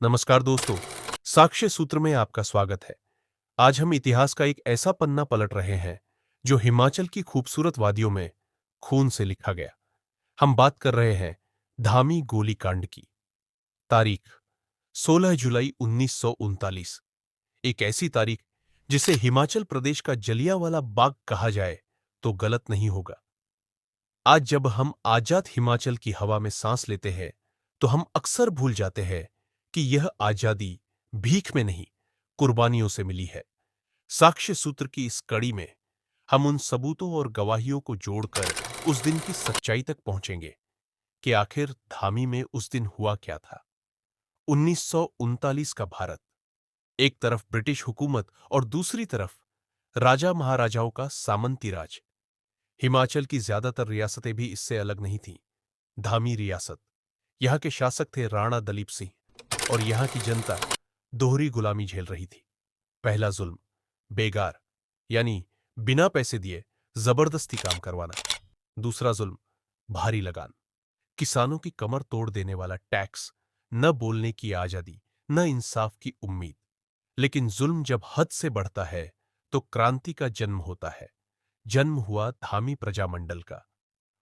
नमस्कार दोस्तों, साक्ष्य सूत्र में आपका स्वागत है। आज हम इतिहास का एक ऐसा पन्ना पलट रहे हैं जो हिमाचल की खूबसूरत वादियों में खून से लिखा गया। हम बात कर रहे हैं धामी गोलीकांड की। तारीख 16 जुलाई 1939। एक ऐसी तारीख जिसे हिमाचल प्रदेश का जलियांवाला बाग कहा जाए तो गलत नहीं होगा। आज जब हम आजाद हिमाचल की हवा में सांस लेते हैं तो हम अक्सर भूल जाते हैं कि यह आजादी भीख में नहीं, कुर्बानियों से मिली है। साक्ष्य सूत्र की इस कड़ी में हम उन सबूतों और गवाहियों को जोड़कर उस दिन की सच्चाई तक पहुंचेंगे कि आखिर धामी में उस दिन हुआ क्या था। 1939 का भारत, एक तरफ ब्रिटिश हुकूमत और दूसरी तरफ राजा महाराजाओं का सामंती राज। हिमाचल की ज्यादातर रियासतें भी इससे अलग नहीं थीं। धामी रियासत, यहाँ के शासक थे राणा दलीप सिंह और यहाँ की जनता दोहरी गुलामी झेल रही थी। पहला जुल्म, बेगार यानी बिना पैसे दिए जबरदस्ती काम करवाना। दूसरा जुल्म, भारी लगान, किसानों की कमर तोड़ देने वाला टैक्स, न बोलने की आजादी, न इंसाफ की उम्मीद। लेकिन जुल्म जब हद से बढ़ता है तो क्रांति का जन्म होता है। जन्म हुआ धामी प्रजामंडल का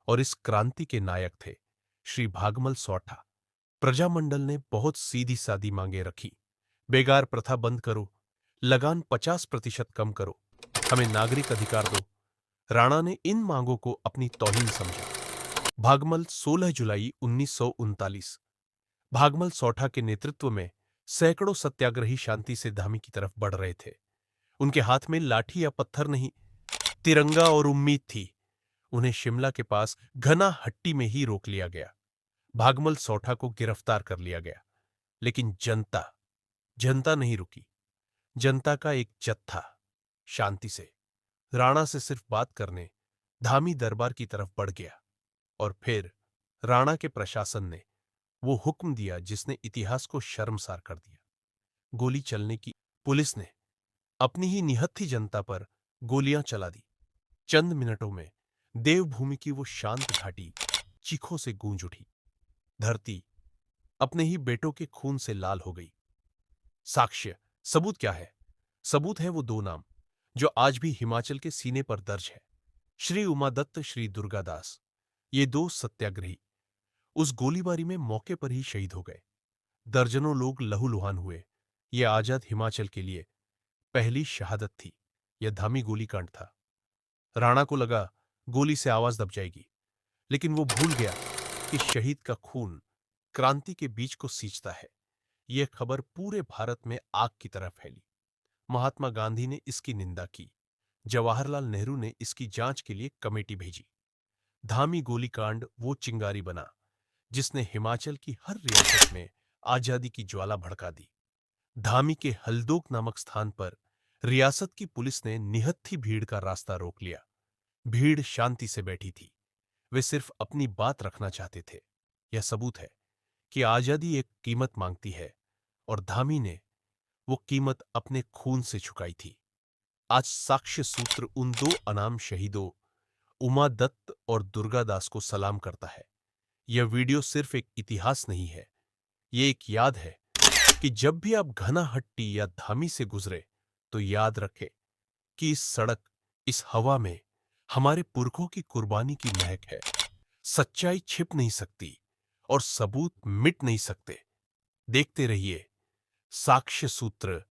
और इस क्रांति के नायक थे श्री भागमल सौठा। प्रजामंडल ने बहुत सीधी सादी मांगे रखी। बेगार प्रथा बंद करो, लगान 50% कम करो, हमें नागरिक अधिकार दो। राणा ने इन मांगों को अपनी तौहीन समझा। भागमल 16 जुलाई 1939। भागमल सौठा के नेतृत्व में सैकड़ों सत्याग्रही शांति से धामी की तरफ बढ़ रहे थे। उनके हाथ में लाठी या पत्थर नहीं, तिरंगा और उम्मीद थी। उन्हें शिमला के पास घना हट्टी में ही रोक लिया गया। भागमल सौठा को गिरफ्तार कर लिया गया। लेकिन जनता जनता नहीं रुकी। जनता का एक जत्था शांति से राणा से सिर्फ बात करने धामी दरबार की तरफ बढ़ गया। और फिर राणा के प्रशासन ने वो हुक्म दिया जिसने इतिहास को शर्मसार कर दिया। गोली चलने की। पुलिस ने अपनी ही निहत्थी जनता पर गोलियां चला दी। चंद मिनटों में देवभूमि की वो शांत घाटी चीखों से गूंज उठी। धरती अपने ही बेटों के खून से लाल हो गई। साक्ष्य, सबूत क्या है? सबूत है वो दो नाम जो आज भी हिमाचल के सीने पर दर्ज है। श्री उमादत्त, श्री दुर्गादास। ये दो सत्याग्रही उस गोलीबारी में मौके पर ही शहीद हो गए। दर्जनों लोग लहूलुहान हुए। ये आजाद हिमाचल के लिए पहली शहादत थी। यह धामी गोलीकांड था। राणा को लगा गोली से आवाज दब जाएगी, लेकिन वो भूल गया कि शहीद का खून क्रांति के बीज को सींचता है। यह खबर पूरे भारत में आग की तरह फैली। महात्मा गांधी ने इसकी निंदा की। जवाहरलाल नेहरू ने इसकी जांच के लिए कमेटी भेजी। धामी गोलीकांड वो चिंगारी बना जिसने हिमाचल की हर रियासत में आजादी की ज्वाला भड़का दी। धामी के हल्दोक नामक स्थान पर रियासत की पुलिस ने निहत्थी भीड़ का रास्ता रोक लिया। भीड़ शांति से बैठी थी। वे सिर्फ अपनी बात रखना चाहते थे। यह सबूत है कि आजादी एक कीमत मांगती है और धामी ने वो कीमत अपने खून से चुकाई थी। आज साक्ष्य सूत्र उन दो अनाम शहीदों उमा दत्त और दुर्गादास को सलाम करता है। यह वीडियो सिर्फ एक इतिहास नहीं है, ये एक याद है कि जब भी आप घना हट्टी या धामी से गुजरे तो याद रखें कि इस सड़क, इस हवा में हमारे पुरखों की कुर्बानी की महक है। सच्चाई छिप नहीं सकती और सबूत मिट नहीं सकते। देखते रहिए साक्ष्य सूत्र।